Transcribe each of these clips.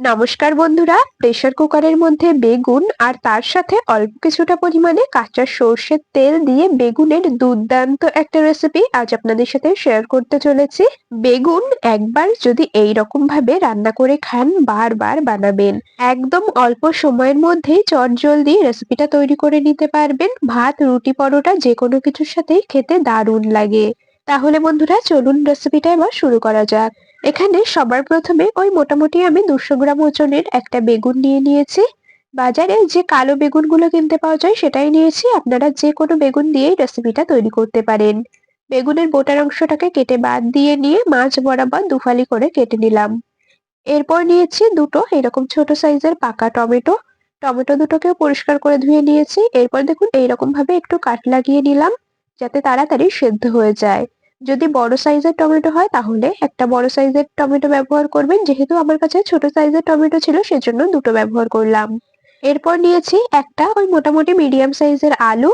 নমস্কার বন্ধুরা, প্রেসার কুকারের মধ্যে বেগুন আর তার সাথে অল্প কিছুটা পরিমাণে কাঁচা সর্ষের তেল দিয়ে বেগুনের দুর্দান্ত একটা রেসিপি আজ আপনাদের সাথে শেয়ার করতে চলেছি। বেগুন একবার যদি এই রকম ভাবে রান্না করে খান, বারবার বানাবেন। একদম অল্প সময়ের মধ্যেই চটজলদি রেসিপিটা তৈরি করে নিতে পারবেন। ভাত, রুটি, পরোটা যে কোনো কিছুর সাথেই খেতে দারুণ লাগে। তাহলে বন্ধুরা চলুন রেসিপিটা এবার শুরু করা যাক। এখানে সবার প্রথমে ওই মোটামুটি আমি 200 গ্রাম ওজনের একটা বেগুন নিয়ে নিয়েছি। বাজারে যে কালো বেগুনগুলো কিনতে পাওয়া যায় সেটাই নিয়েছি। আপনারা যে কোনো বেগুন দিয়েই রেসিপিটা তৈরি করতে পারেন। বেগুনের বোটার অংশটাকে কেটে বাদ দিয়ে নিয়ে মাঝ বরাবর দুফালি করে কেটে নিলাম। এরপর নিয়েছি দুটো এরকম ছোট সাইজের পাকা টমেটো। টমেটো দুটোকেও পরিষ্কার করে ধুয়ে নিয়েছি। এরপর দেখুন এইরকম ভাবে একটু কাট লাগিয়ে নিলাম, যাতে তাড়াতাড়ি সেদ্ধ হয়ে যায়। যদি বড় সাইজের টমেটো হয় তাহলে একটা বড় সাইজের টমেটো ব্যবহার করবেন। যেহেতু আমার কাছে ছোট সাইজের টমেটো ছিল সেজন্য দুটো ব্যবহার করলাম। এরপর নিয়েছি একটা ওই মোটামুটি মিডিয়াম সাইজের আলু।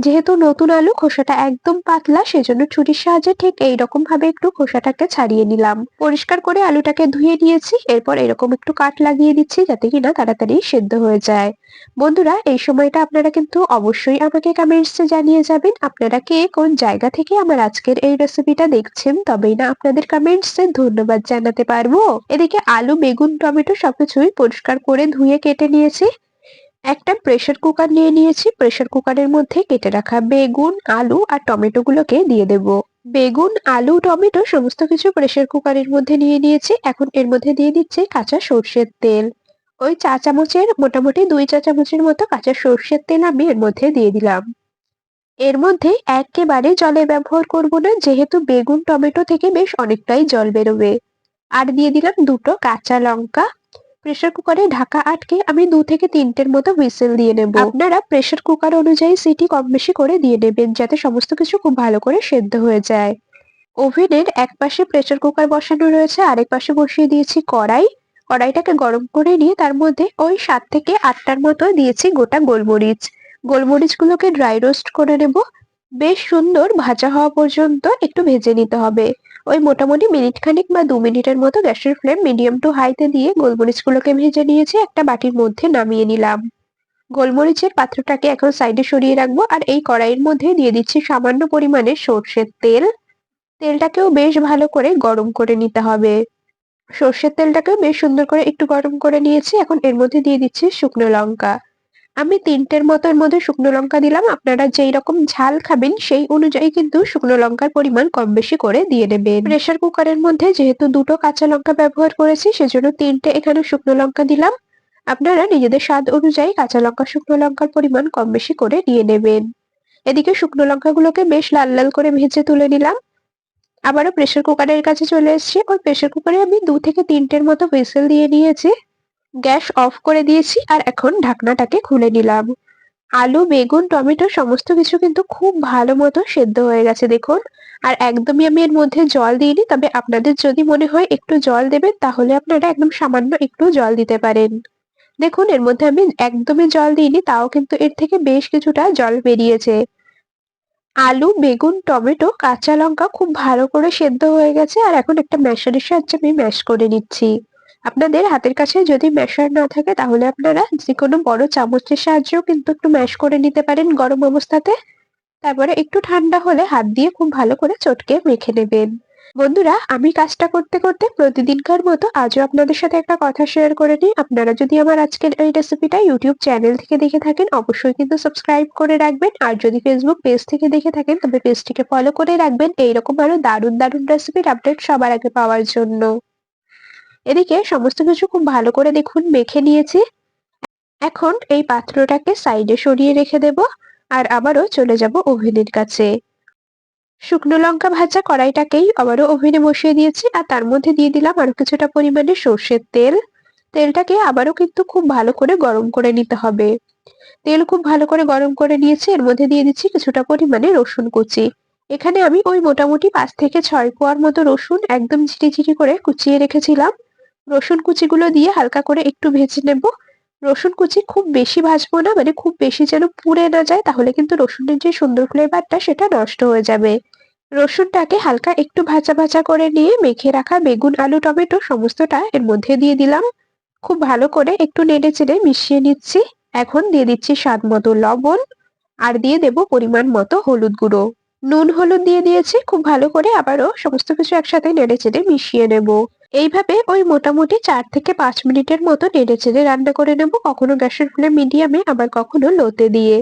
যেহেতু নতুন আলু, খোসাটা একদম পাতলা, সেজন্য ছুরির সাহায্যে ঠিক এইরকম ভাবে একটু খোসাটাকে ছাড়িয়ে নিলাম। পরিষ্কার করে আলুটাকে ধুয়ে নিয়েছি। এরপর এরকম একটু কাট লাগিয়ে দিচ্ছি যাতে কিনা তাড়াতাড়ি সেদ্ধ হয়ে যায়। বন্ধুরা এই সময়টা আপনারা কিন্তু অবশ্যই আমাকে কমেন্টসে জানিয়ে যাবেন আপনারা কে কোন জায়গা থেকে আমার আজকের এই রেসিপিটা দেখছেন, তবেই না আপনাদের কমেন্টসে ধন্যবাদ জানাতে পারবো। এদিকে আলু, বেগুন, টমেটো সবকিছুই পরিষ্কার করে ধুয়ে কেটে নিয়েছি। একটা প্রেসার কুকার নিয়ে নিয়েছি। প্রেসার কুকারের মধ্যে কেটে রাখা বেগুন, আলু আর টমেটো গুলোকে দিয়ে দেব। বেগুন, আলু, টমেটো সমস্ত কিছু প্রেসার কুকারের মধ্যে নিয়ে নিয়েছি। এখন এর মধ্যে দিয়ে দিচ্ছি কাঁচা সর্ষের তেল। ওই চা চামচের মোটামুটি 2 চা চামচের মতো কাঁচা সর্ষের তেল আমি এর মধ্যে দিয়ে দিলাম। এর মধ্যে একেবারে জলের ব্যবহার করব না, যেহেতু বেগুন টমেটো থেকে বেশ অনেকটাই জল বেরোবে। আর দিয়ে দিলাম দুটো কাঁচা লঙ্কা। প্রেসার কুকারে ঢাকা আটকে আমি 2 থেকে 3টের মতো হুইসেল দিয়ে নেব। আপনারা প্রেসার কুকার অনুযায়ী সিটি কম বেশি করে দিয়ে নেবেন, যাতে সমস্ত কিছু খুব ভালো করে সেদ্ধ হয়ে যায়। ওভেনের এক পাশে প্রেসার কুকার বসানো রয়েছে, আরেক পাশে বসিয়ে দিয়েছি কড়াই। কড়াইটাকে গরম করে নিয়ে তার মধ্যে ওই 7 থেকে 8টার মতো দিয়েছি গোটা গোলমরিচ। গোলমরিচগুলোকে ড্রাই রোস্ট করে নেব। বেশ সুন্দর ভাজা হওয়া পর্যন্ত একটু ভেজে নিতে হবে। ওই মোটামুটি মিনিট খানেক বা 2 মিনিটের মতো গ্যাসের ফ্লেম মিডিয়াম টু হাইতে দিয়ে গোলমরিচগুলোকে ভেজে নিয়েছি। একটা বাটির মধ্যে নামিয়ে নিলাম। গোলমরিচের পাত্রটাকে এখন সাইডে সরিয়ে রাখবো আর এই কড়াইয়ের মধ্যে দিয়ে দিচ্ছি সামান্য পরিমাণে সর্ষের তেল। তেলটাকেও বেশ ভালো করে গরম করে নিতে হবে। সর্ষের তেলটাকেও বেশ সুন্দর করে একটু গরম করে নিয়েছি। এখন এর মধ্যে দিয়ে দিচ্ছি শুকনো লঙ্কা। আমি 3টের মতো এর মধ্যে শুকনো লঙ্কা দিলাম। আপনারা যেই রকম ঝাল খাবেন সেই অনুযায়ী কিন্তু শুকনো লঙ্কার পরিমাণ কম বেশি করে দিয়ে নেবেন। প্রেসার কুকারের মধ্যে যেহেতু দুটো কাঁচা লঙ্কা ব্যবহার করেছি সেজন্য 3টে এখানে শুকনো লঙ্কা দিলাম। আপনারা নিজেদের স্বাদ অনুযায়ী কাঁচা লঙ্কা, শুকনো লঙ্কার পরিমাণ কম বেশি করে নিয়ে নেবেন। এদিকে শুকনো লঙ্কাগুলোকে বেশ লাল লাল করে ভেজে তুলে নিলাম। আবারও প্রেসার কুকারের কাছে চলে এসেছি। ওই প্রেসার কুকারে আমি 2 থেকে 3টের মতো হুইসেল দিয়ে নিয়েছি। গ্যাস অফ করে দিয়েছি আর এখন ঢাকনাটাকে খুলে নিলাম। আলু, বেগুন, টমেটো সমস্ত কিছু কিন্তু খুব ভালো মতো সেদ্ধ হয়ে গেছে দেখুন। আর একদমই আমি এর মধ্যে জল দিইনি। তবে আপনাদের যদি মনে হয় একটু জল দেবেন তাহলে আপনারা একদম সামান্য একটু জল দিতে পারেন। দেখুন এর মধ্যে আমি একদমই জল দিইনি, তাও কিন্তু এর থেকে বেশ কিছুটা জল বেরিয়েছে। আলু, বেগুন, টমেটো, কাঁচা লঙ্কা খুব ভালো করে সেদ্ধ হয়ে গেছে আর এখন একটা ম্যাশারের সাহায্যে আমি ম্যাশ করে নিচ্ছি। আপনাদের হাতের কাছে যদি ম্যাশার না থাকে তাহলে আপনারা যেকোনো বড় চামচের সাহায্যেও কিন্তু একটু ম্যাশ করে নিতে পারেন গরম অবস্থাতে। তারপরে একটু ঠান্ডা হলে হাত দিয়ে খুব ভালো করে চটকে মেখে নেবেন। বন্ধুরা আমি কাজটা করতে করতে প্রতিদিনকার মতো আজও আপনাদের সাথে একটা কথা শেয়ার করে নিই। আপনারা যদি আমার আজকের এই রেসিপিটা ইউটিউব চ্যানেল থেকে দেখে থাকেন অবশ্যই কিন্তু সাবস্ক্রাইব করে রাখবেন। আর যদি ফেসবুক পেজ থেকে দেখে থাকেন তবে পেজটিকে ফলো করে রাখবেন এইরকম আরো দারুণ দারুণ রেসিপির আপডেট সবার আগে পাওয়ার জন্য। এদিকে সমস্ত কিছু খুব ভালো করে দেখুন মেখে নিয়েছি। এখন এই পাত্রটাকে সাইডে সরিয়ে রেখে দেব আর আবারও চলে যাব ওভেনের কাছে। শুকনো লঙ্কা ভাজা কড়াইটাকেই আবারও ওভেনে বসিয়ে দিয়েছি আর তার মধ্যে দিয়ে দিলাম আরো কিছুটা পরিমাণে সর্ষের তেল। তেলটাকে আবারও কিন্তু খুব ভালো করে গরম করে নিতে হবে। তেল খুব ভালো করে গরম করে নিয়েছি। এর মধ্যে দিয়ে দিচ্ছি কিছুটা পরিমাণে রসুন কুচি। এখানে আমি ওই মোটামুটি 5 থেকে 6 কোয়ার মতো রসুন একদম ঝিরিঝিরি করে কুচিয়ে রেখেছিলাম। রসুন কুচিগুলো দিয়ে হালকা করে একটু ভেজে নেব। রসুন কুচি খুব বেশি ভাজবো না, মানে খুব বেশি যেন পুড়ে না যায়, তাহলে কিন্তু রসুনের যে সুন্দর ফ্লেভারটা সেটা নষ্ট হয়ে যাবে। রসুনটাকে হালকা একটু ভাজা ভাজা করে নিয়ে মেখে রাখা বেগুন, আলু, টমেটো সমস্তটা এর মধ্যে দিয়ে দিলাম। খুব ভালো করে একটু নেড়েচেড়ে মিশিয়ে নিচ্ছি। এখন দিয়ে দিচ্ছি স্বাদ মতো লবণ আর দিয়ে দেব পরিমাণ মতো হলুদ গুঁড়ো। নুন হলুদ দিয়ে দিয়েছি, খুব ভালো করে আবারও সমস্ত কিছু একসাথে নেড়েচেড়ে মিশিয়ে নেব। এইভাবে ওই মোটামুটি ৪ থেকে ৫ মিনিটের মতো নেড়েচেড়ে রান্না করে নেব, কখনো গ্যাসের ফ্লেম মিডিয়ামে আবার কখনো লোতে দিয়ে।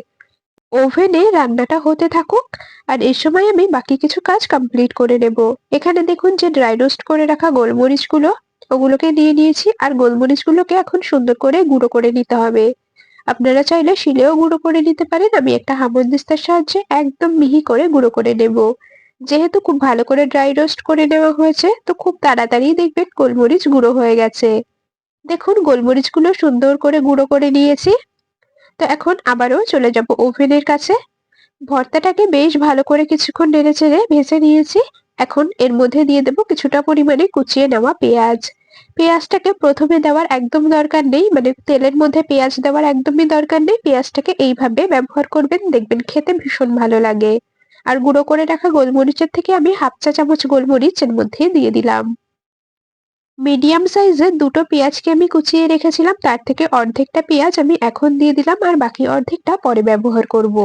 ওভেনে রান্নাটা হতে থাকুক আর এই সময় আমি বাকি কিছু কাজ কমপ্লিট করে নেব। এখানে দেখুন যে ড্রাই রোস্ট করে রাখা গোলমরিচগুলো, ওগুলোকে নিয়ে নিয়েছি আর গোলমরিচগুলোকে এখন সুন্দর করে গুঁড়ো করে নিতে হবে। আপনারা চাইলে শিলেও গুঁড়ো করে নিতে পারেন, আমি একটা হামানদিস্তার সাহায্যে একদম মিহি করে গুঁড়ো করে নেব। যেহেতু খুব ভালো করে ড্রাই রোস্ট করে নেওয়া হয়েছে, তো খুব তাড়াতাড়ি দেখবেন গোলমরিচ গুঁড়ো হয়ে গেছে। দেখুন গোলমরিচগুলো সুন্দর করে গুঁড়ো করে নিয়েছি। তো এখন আবারও চলে যাব ওভেনের কাছে। ভর্তাটাকে বেশ ভালো করে কিছুক্ষণ নেড়েচেড়ে ভেজে নিয়েছি। এখন এর মধ্যে দিয়ে দেব কিছুটা পরিমাণে কুচিয়ে নেওয়া পেঁয়াজ। পেঁয়াজটাকে প্রথমে দেওয়ার একদম দরকার নেই, মানে তেলের মধ্যে পেঁয়াজ দেওয়ার একদমই দরকার নেই। পেঁয়াজটাকে এইভাবে ব্যবহার করবেন, দেখবেন খেতে ভীষণ ভালো লাগে। আর গুঁড়ো করে রাখা গোলমরিচের থেকে আমি 1/2 চা চামচ গোলমরিচ এর মধ্যে দিয়ে দিলাম। মিডিয়াম সাইজের দুটো পেঁয়াজকে আমি কুচিয়ে রেখেছিলাম, তার থেকে অর্ধেকটা পেঁয়াজ আমি এখন দিয়ে দিলাম আর বাকি অর্ধেকটা পরে ব্যবহার করব।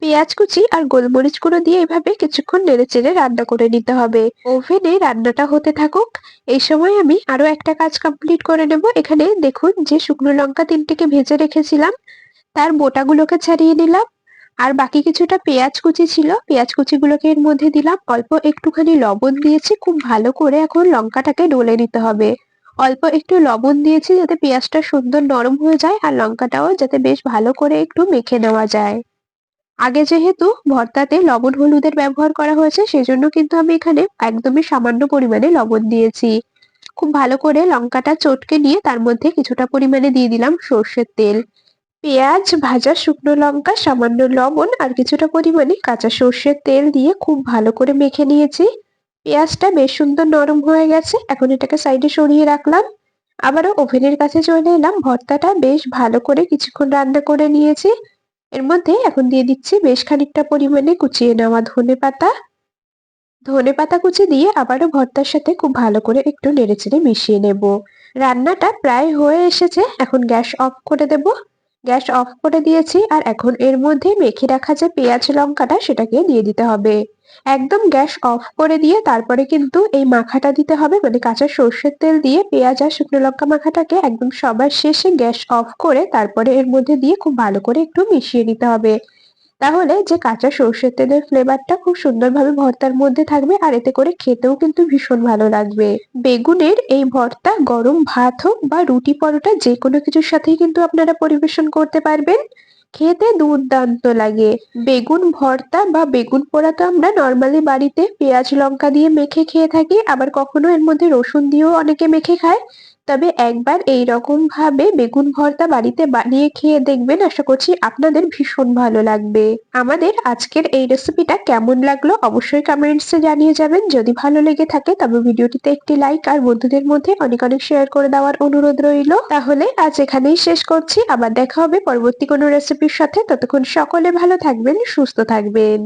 পেঁয়াজ কুচি আর গোলমরিচ গুঁড়ো দিয়ে এভাবে কিছুক্ষণ নেড়েচেড়ে রান্না করে নিতে হবে। ওভেনে রান্নাটা হতে থাকুক, এই সময় আমি আরো একটা কাজ কমপ্লিট করে নেব। এখানে দেখুন যে শুকনো লঙ্কা 3টেকে ভেজে রেখেছিলাম, তার বোটাগুলোকে ছাড়িয়ে নিলাম। আর বাকি কিছুটা পেঁয়াজ কুচি ছিল, পেঁয়াজ কুচিগুলোকে এর মধ্যে দিলাম। অল্প একটুখানি লবণ দিয়েছি, খুব ভালো করে এখন লঙ্কাটাকে ডলে নিতে হবে। অল্প একটু লবণ দিয়েছি যাতে পেঁয়াজটা সুন্দর নরম হয়ে যায় আর লঙ্কাটাও যাতে বেশ ভালো করে একটু মেখে নেওয়া যায়। আগে যেহেতু ভর্তাতে লবণ হলুদের ব্যবহার করা হয়েছে, সেজন্য কিন্তু আমি এখানে একদমই সামান্য পরিমাণে লবণ দিয়েছি। খুব ভালো করে লঙ্কাটা চটকে নিয়ে তার মধ্যে কিছুটা পরিমাণে দিয়ে দিলাম সর্ষের তেল। পেঁয়াজ, ভাজা শুকনো লঙ্কা, সামান্য লবণ আর কিছুটা পরিমাণে কাঁচা সর্ষের তেল দিয়ে খুব ভালো করে মেখে নিয়েছি। পেঁয়াজটা বেশ সুন্দর নরম হয়ে গেছে, এখন এটাকে সাইডে সরিয়ে রাখলাম। আবারও ওভেনের কাছে চলে এলাম। ভর্তাটা বেশ ভালো করে কিছুক্ষণ রান্না করে নিয়েছি। এর মধ্যে এখন দিয়ে দিচ্ছি বেশ খানিকটা পরিমাণে কুচিয়ে নেওয়া ধনেপাতা। ধনেপাতা কুচি দিয়ে আবারও ভর্তার সাথে খুব ভালো করে একটু নেড়েচেড়ে মিশিয়ে নেব। রান্নাটা প্রায় হয়ে এসেছে, এখন গ্যাস অফ করে দেব। গ্যাস অফ করে দিয়েছি আর এখন এর মধ্যে মেখে রাখা যে পেঁয়াজ লঙ্কাটা সেটাকে দিয়ে দিতে হবে। একদম গ্যাস অফ করে দিয়ে তারপরে কিন্তু এই মাখাটা দিতে হবে, মানে কাঁচা সর্ষের তেল দিয়ে পেঁয়াজ আর শুকনো লঙ্কা মাখাটাকে একদম সবার শেষে গ্যাস অফ করে তারপরে এর মধ্যে দিয়ে খুব ভালো করে একটু মিশিয়ে নিতে হবে। তাহলে যে কাঁচা সর্ষের তেলের ফ্লেভারটা খুব সুন্দরভাবে ভর্তার মধ্যে থাকবে আর এতে করে খেতেও কিন্তু ভীষণ ভালো লাগবে। বেগুনের এই ভর্তা গরম ভাত হোক বা রুটি পরোটা যেকোনো কিছুর সাথেই কিন্তু আপনারা পরিবেশন করতে পারবেন। খেতে দুর্দান্ত লাগে। বেগুন ভর্তা বা বেগুন পোড়া তো আমরা নরমালি বাড়িতে পেঁয়াজ লঙ্কা দিয়ে মেখে খেয়ে থাকি, আবার কখনো এর মধ্যে রসুন দিয়েও অনেকে মেখে খায়। তবে একবার এইরকম ভাবে বেগুন ভর্তা বাড়িতে বানিয়ে খেয়ে দেখবেন, আশা করছি আপনাদের ভীষণ ভালো লাগবে। আমাদের আজকের এই রেসিপিটা কেমন লাগলো অবশ্যই কমেন্টসে জানিয়ে যাবেন। যদি ভালো লেগে থাকে তবে ভিডিওটিতে একটি লাইক আর বন্ধুদের মধ্যে অনেক অনেক শেয়ার করে দেওয়ার অনুরোধ রইল। তাহলে আজ এখানেই শেষ করছি, আবার দেখা হবে পরবর্তী কোনো রেসিপির সাথে। ততক্ষণ সকলে ভালো থাকবেন, সুস্থ থাকবেন।